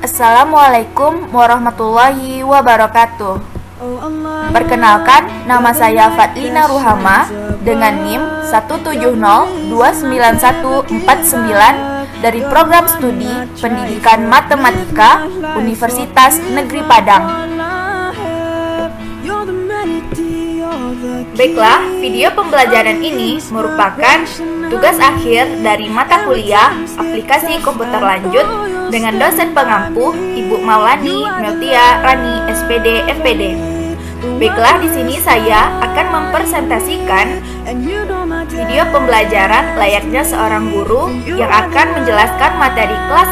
Assalamualaikum warahmatullahi wabarakatuh. Perkenalkan, nama saya Fatlina Ruhama dengan NIM 1702949 dari Program Studi Pendidikan Matematika Universitas Negeri Padang. Baiklah, video pembelajaran ini merupakan tugas akhir dari mata kuliah Aplikasi Komputer Lanjut dengan dosen pengampu Ibu Maulani Meltia Rani SPD FPD. Baiklah, di sini saya akan mempresentasikan video pembelajaran layaknya seorang guru yang akan menjelaskan materi kelas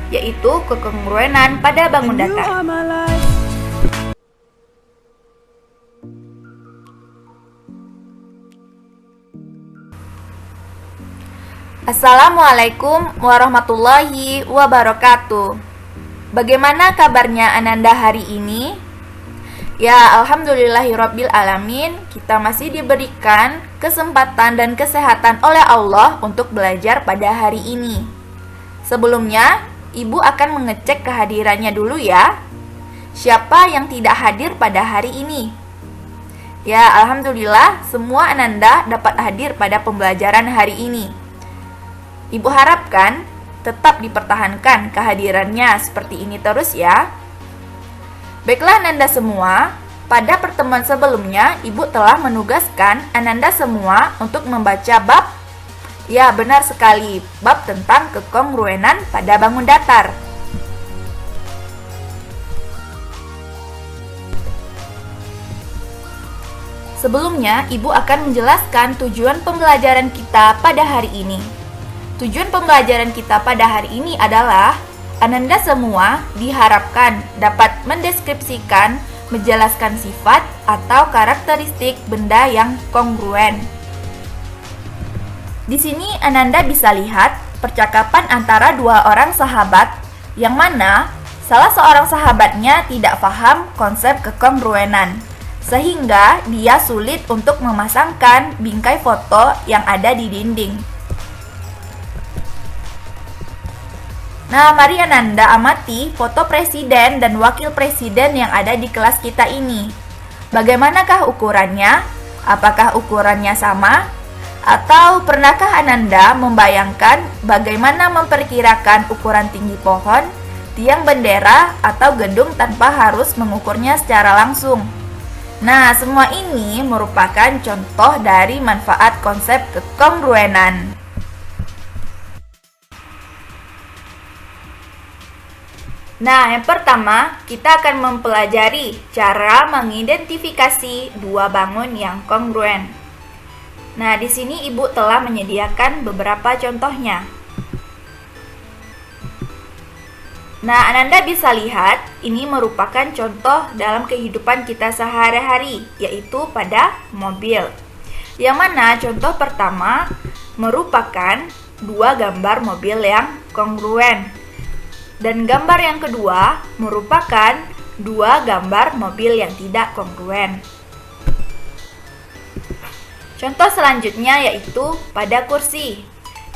9, yaitu kekongruenan pada bangun datar. Assalamualaikum warahmatullahi wabarakatuh. Bagaimana kabarnya Ananda hari ini? Ya, alhamdulillahirabbil alamin, kita masih diberikan kesempatan dan kesehatan oleh Allah untuk belajar pada hari ini. Sebelumnya, Ibu akan mengecek kehadirannya dulu ya. Siapa yang tidak hadir pada hari ini? Ya, alhamdulillah semua Ananda dapat hadir pada pembelajaran hari ini. Ibu harapkan tetap dipertahankan kehadirannya seperti ini terus ya. Baiklah Ananda semua, pada pertemuan sebelumnya Ibu telah menugaskan Ananda semua untuk membaca bab, ya benar sekali, bab tentang kekongruenan pada bangun datar. Sebelumnya, Ibu akan menjelaskan tujuan pembelajaran kita pada hari ini. Tujuan pembelajaran kita pada hari ini adalah Ananda semua diharapkan dapat mendeskripsikan, menjelaskan sifat atau karakteristik benda yang kongruen. Di sini Ananda bisa lihat percakapan antara dua orang sahabat yang mana salah seorang sahabatnya tidak paham konsep kekongruenan, sehingga dia sulit untuk memasangkan bingkai foto yang ada di dinding. Nah, mari Ananda amati foto presiden dan wakil presiden yang ada di kelas kita ini. Bagaimanakah ukurannya? Apakah ukurannya sama? Atau pernahkah Ananda membayangkan bagaimana memperkirakan ukuran tinggi pohon, tiang bendera, atau gedung tanpa harus mengukurnya secara langsung? Nah, semua ini merupakan contoh dari manfaat konsep kekongruenan. Nah, yang pertama, kita akan mempelajari cara mengidentifikasi dua bangun yang kongruen. Nah, di sini Ibu telah menyediakan beberapa contohnya. Nah, Ananda bisa lihat, ini merupakan contoh dalam kehidupan kita sehari-hari, yaitu pada mobil. Yang mana contoh pertama merupakan dua gambar mobil yang kongruen. Dan gambar yang kedua merupakan dua gambar mobil yang tidak kongruen. Contoh selanjutnya yaitu pada kursi,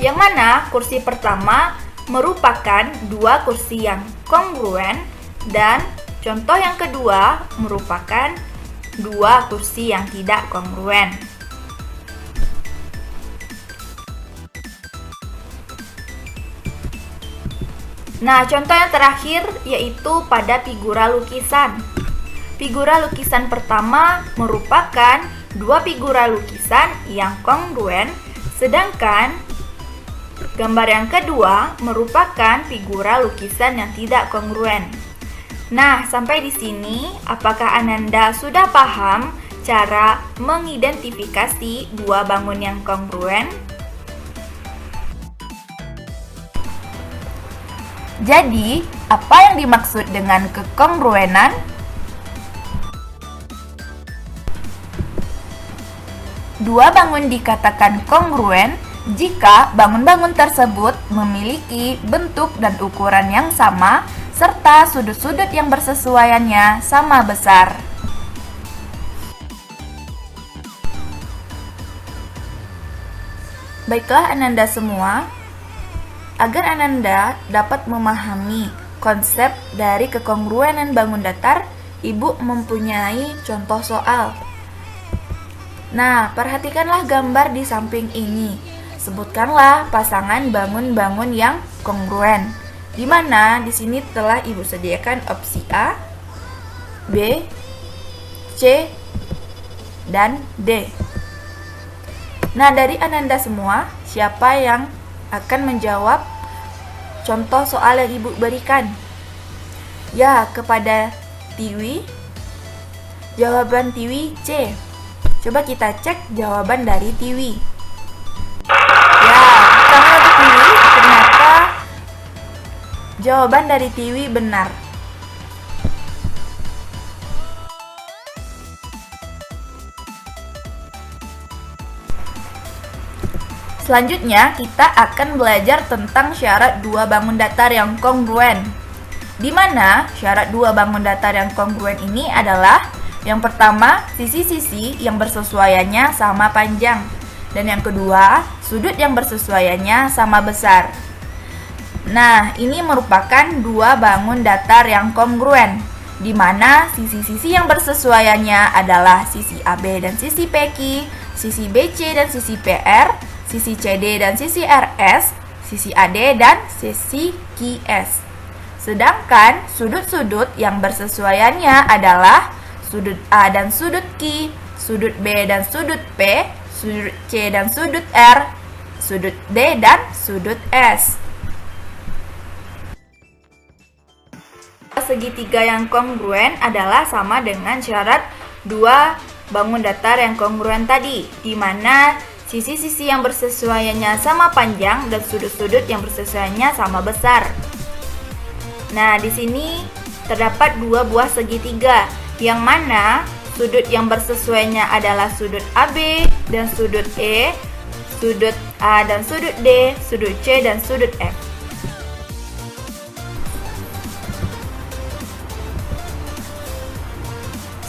yang mana kursi pertama merupakan dua kursi yang kongruen dan contoh yang kedua merupakan dua kursi yang tidak kongruen. Nah, contoh yang terakhir yaitu pada figura lukisan. Figura lukisan pertama merupakan dua figura lukisan yang kongruen, sedangkan gambar yang kedua merupakan figura lukisan yang tidak kongruen. Nah, sampai di sini, apakah Ananda sudah paham cara mengidentifikasi dua bangun yang kongruen? Jadi, apa yang dimaksud dengan kekongruenan? Dua bangun dikatakan kongruen jika bangun-bangun tersebut memiliki bentuk dan ukuran yang sama serta sudut-sudut yang bersesuaiannya sama besar. Baiklah Ananda semua, agar Ananda dapat memahami konsep dari kekongruenan bangun datar, Ibu mempunyai contoh soal. Nah, perhatikanlah gambar di samping ini. Sebutkanlah pasangan bangun-bangun yang kongruen. Di mana di sini telah Ibu sediakan opsi A, B, C, dan D. Nah, dari Ananda semua, siapa yang akan menjawab contoh soal yang Ibu berikan? Ya, kepada Tiwi. Jawaban Tiwi C. Coba kita cek jawaban dari Tiwi. Ya, karena untuk Tiwi, ternyata jawaban dari Tiwi benar. Selanjutnya, kita akan belajar tentang syarat dua bangun datar yang kongruen. Di mana syarat dua bangun datar yang kongruen ini adalah yang pertama, sisi-sisi yang bersesuaiannya sama panjang. Dan yang kedua, sudut yang bersesuaiannya sama besar. Nah, ini merupakan dua bangun datar yang kongruen, di mana sisi-sisi yang bersesuaiannya adalah sisi AB dan sisi PQ, sisi BC dan sisi PR, sisi CD dan sisi RS, sisi AD dan sisi QS. Sedangkan sudut-sudut yang bersesuaiannya adalah sudut A dan sudut Q, sudut B dan sudut P, sudut C dan sudut R, sudut D dan sudut S. Segitiga yang kongruen adalah sama dengan syarat dua bangun datar yang kongruen tadi, di mana sisi-sisi yang bersesuaiannya sama panjang dan sudut-sudut yang bersesuaiannya sama besar. Nah, di sini terdapat dua buah segitiga, yang mana sudut yang bersesuaiannya adalah sudut AB dan sudut E, sudut A dan sudut D, sudut C dan sudut F.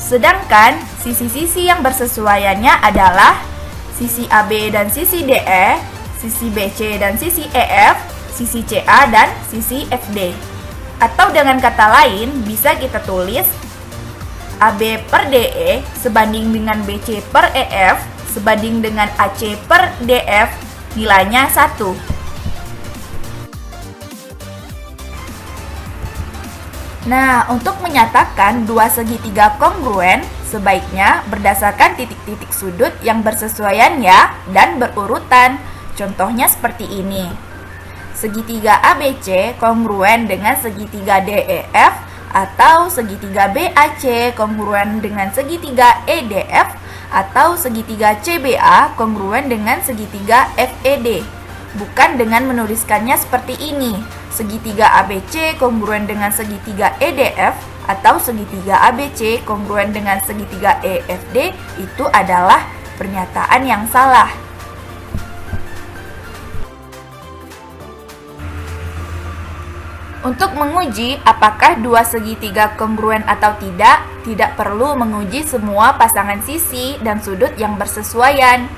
Sedangkan sisi-sisi yang bersesuaiannya adalah sisi AB dan sisi DE, sisi BC dan sisi EF, sisi CA dan sisi FD. Atau dengan kata lain, bisa kita tulis AB per DE sebanding dengan BC per EF sebanding dengan AC per DF, nilainya 1. Nah, untuk menyatakan dua segitiga kongruen, sebaiknya berdasarkan titik-titik sudut yang bersesuaiannya dan berurutan. Contohnya seperti ini. Segitiga ABC kongruen dengan segitiga DEF, atau segitiga BAC kongruen dengan segitiga EDF, atau segitiga CBA kongruen dengan segitiga FED. Bukan dengan menuliskannya seperti ini. Segitiga ABC kongruen dengan segitiga EDF atau segitiga ABC kongruen dengan segitiga EFD itu adalah pernyataan yang salah. Untuk menguji apakah dua segitiga kongruen atau tidak perlu menguji semua pasangan sisi dan sudut yang bersesuaian.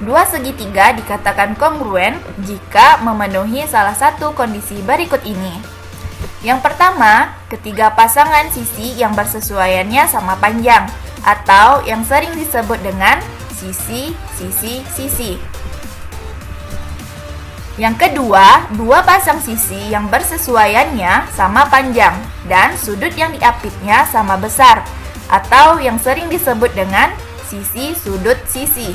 Dua segitiga dikatakan kongruen jika memenuhi salah satu kondisi berikut ini. Yang pertama, ketiga pasangan sisi yang bersesuaiannya sama panjang, atau yang sering disebut dengan sisi-sisi-sisi. Yang kedua, dua pasang sisi yang bersesuaiannya sama panjang dan sudut yang diapitnya sama besar, atau yang sering disebut dengan sisi sudut sisi.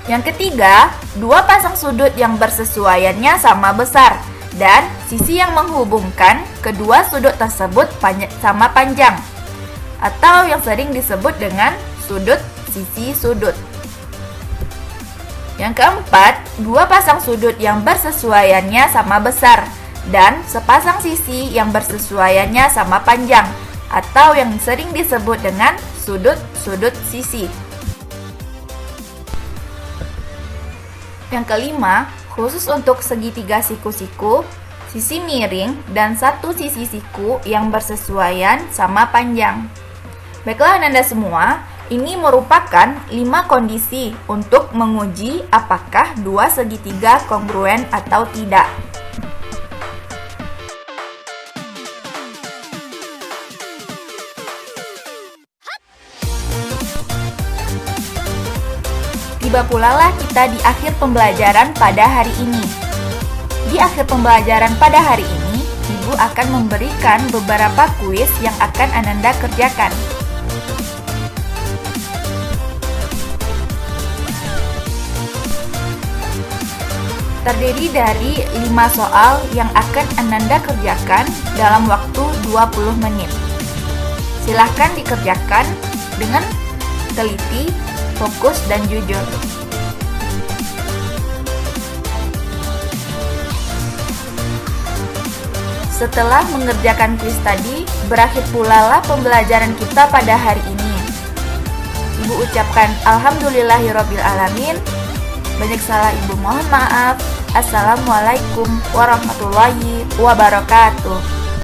Yang ketiga, dua pasang sudut yang bersesuaiannya sama besar dan sisi yang menghubungkan kedua sudut tersebut sama panjang, atau yang sering disebut dengan sudut sisi sudut. Yang keempat, dua pasang sudut yang bersesuaiannya sama besar dan sepasang sisi yang bersesuaiannya sama panjang, atau yang sering disebut dengan sudut-sudut sisi. Yang kelima, khusus untuk segitiga siku-siku, sisi miring, dan satu sisi siku yang bersesuaian sama panjang. Baiklah Ananda semua, Ini merupakan 5 kondisi untuk menguji apakah dua segitiga kongruen atau tidak. Tiba pula lah kita di akhir pembelajaran pada hari ini. Di akhir pembelajaran pada hari ini, Ibu akan memberikan beberapa kuis yang akan Ananda kerjakan. Terdiri dari 5 soal yang akan Ananda kerjakan dalam waktu 20 menit. Silahkan dikerjakan dengan teliti, fokus, dan jujur. Setelah mengerjakan kuis tadi, berakhir pula lah pembelajaran kita pada hari ini. Ibu ucapkan alhamdulillahirobbilalamin. Banyak salah Ibu mohon maaf. Assalamualaikum warahmatullahi wabarakatuh.